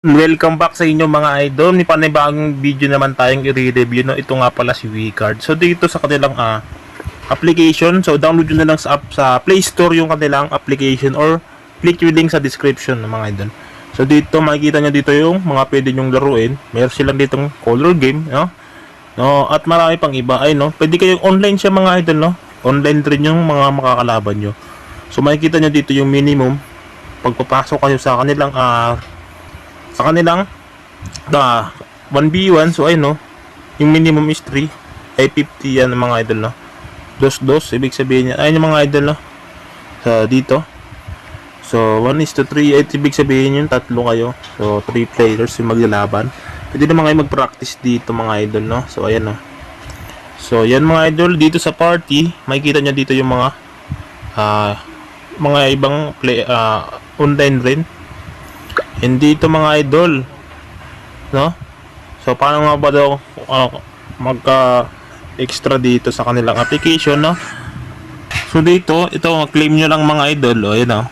Welcome back sa inyo mga idol. May panibagong video naman tayong i-review. No? Ito nga pala si WeCard. So dito sa kanilang application, so download nyo na lang sa Play Store yung kanilang application or click yung link sa description mga idol. So dito makikita nyo dito yung mga pwede nyong laruin. Meron silang ditong color game, no? No, at marami pang iba ay no. Pwede kayong online siya mga idol, no? Online rin yung mga makakalaban nyo. So makikita nyo dito yung minimum pagpapasok kayo sa kanilang 1v1. So ayun no, yung minimum is 3 ay 50 yan mga idol no. Dos ibig sabihin niya ayun yung mga idol no. So dito, so 1:3 ay ibig sabihin yung tatlo kayo, so 3 players yung maglalaban. Pwede naman kayo mag-practice dito mga idol no. So ayan no, so yan mga idol, dito sa party makikita nyo dito yung mga ibang play online rin. Hindi ito mga idol, no? So paano nga ba daw magka-extra dito sa kanilang application, no? So dito, ito claim nyo lang mga idol, o ayan o.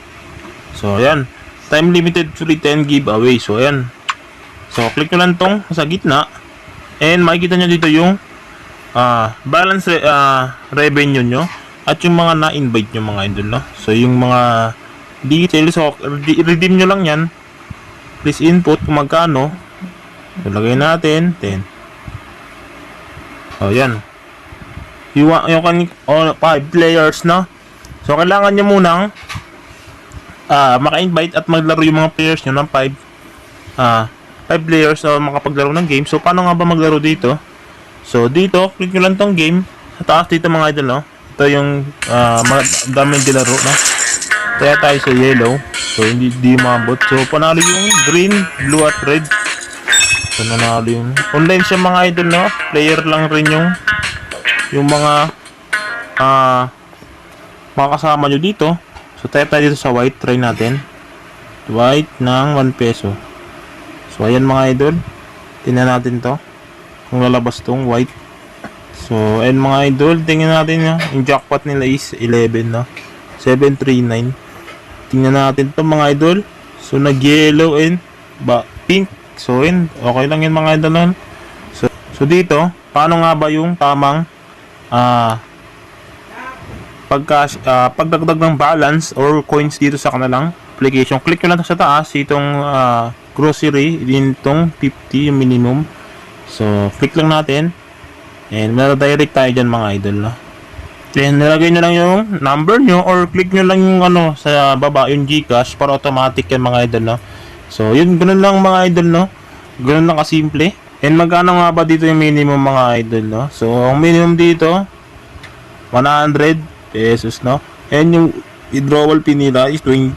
So ayan, time limited free 10 giveaway. So ayan. So click nyo lang tong sa gitna and makikita nyo dito yung balance revenue nyo at yung mga na-invite nyo mga idol, no? So yung mga details, so redeem nyo lang yan. Please input kung magkano. So, lagay natin 10. So, yan. Yung 5 players, no? So, kailangan nyo munang maka-invite at maglaro yung mga players nyo ng 5 players na makapaglaro ng game. So, paano nga ba maglaro dito? So, dito, click nyo lang tong game. Sa taas dito mga idol, no? Ito yung daming dilaro, no? Kaya tayo sa yellow. So, hindi mabot. So, panalo yung green, blue at red. So, nanalo yung online siya mga idol, no? Player lang rin yung mga kasama nyo dito. So, tayo dito sa white. Try natin. White ng 1 peso. So, ayan mga idol. Tingnan natin to. Kung lalabas tong white. So, ayan mga idol. Tingnan natin nyo. Yung jackpot nila is 11, no? 739. Tingnan natin to mga idol. So nag-yellow and pink. So okay lang yun mga idol nun. So dito, paano nga ba yung tamang pagdagdag ng balance or coins dito sa kanilang application? Click nyo lang sa taas itong grocery, din itong 50 yung minimum. So click lang natin and mara-direct tayo dyan mga idol, no? Then nilagay nyo lang yung number nyo or click nyo lang yung sa baba yung GCash para automatic yan mga idol, no? So yun, ganun lang mga idol, no? Ganun lang kasimple. And magkano nga ba dito yung minimum mga idol, no? So ang minimum dito 100 pesos, no? And yung withdrawal fee nila is 2%.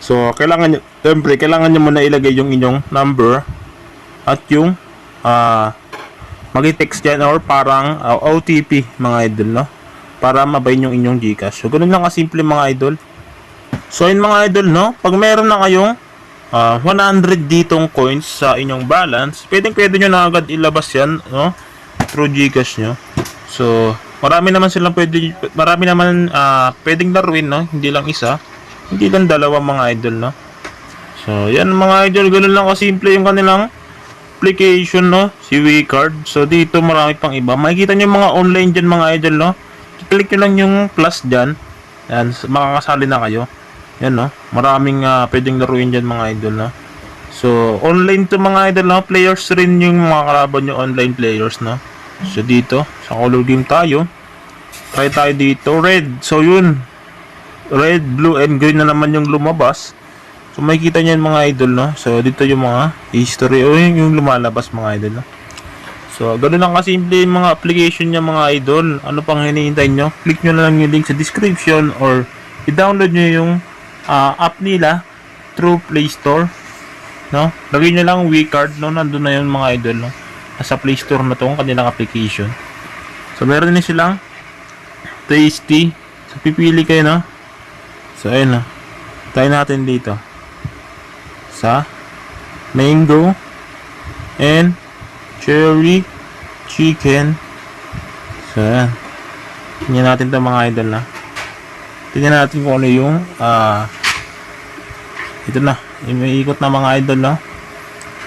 So kailangan nyo, siyempre kailangan nyo muna ilagay yung inyong number at yung mag-text dyan or parang OTP mga idol, no? Para mabayin yung inyong GCash. So, ganun lang kasimple mga idol. So, yun mga idol, no? Pag meron na kayong 100 ditong coins sa inyong balance, pwede nyo na agad ilabas yan, no? Through GCash nyo. So, marami naman pwedeng laruin, no? Hindi lang isa. Hindi lang dalawa mga idol, no? So, yan mga idol. Ganun lang kasimple yung kanilang application, no? Si WeCard. So dito marami pang iba. Makikita nyo yung mga online dyan mga idol, no? Click nyo lang yung plus dyan. Yan, makakasali na kayo. Yan, no? Maraming pwedeng laruin dyan mga idol, no? So online to mga idol, no? Players rin yung mga kalaban nyo, online players, no? So dito sa color game tayo. Try tayo dito red. So yun, red, blue, and green na naman yung lumabas. So makikita niyo yung mga idol, no? So dito yung mga history o yung lumalabas mga idol, no? So ganoon lang kasimple yung mga application niya mga idol. Ano pang hinihintay nyo? Click nyo lang yung link sa description or i-download nyo yung app nila through Play Store, no? Lagay nyo lang WeCard, no? Nandun na yun mga idol, no? Nasa Play Store na tong kanilang application. So meron din silang tasty. So pipili kayo, no? So ayun, no? Try natin dito sa mango and cherry chicken. So yan, tingnan natin ito mga idol, na tingnan natin kung ano yung ito na May ikot na mga idol, no?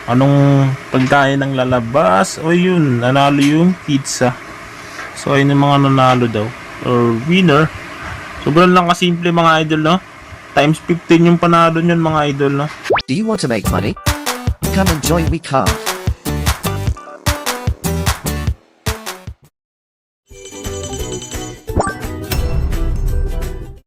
Anong pagkain ang lalabas? O yun, nanalo yung pizza. So, ayun yung mga nanalo daw. Or winner. So, ganun lang kasimple mga idol, no? Times 15 yung panalo nyon mga idol, no? Do you want to make money? Come and join WeCard.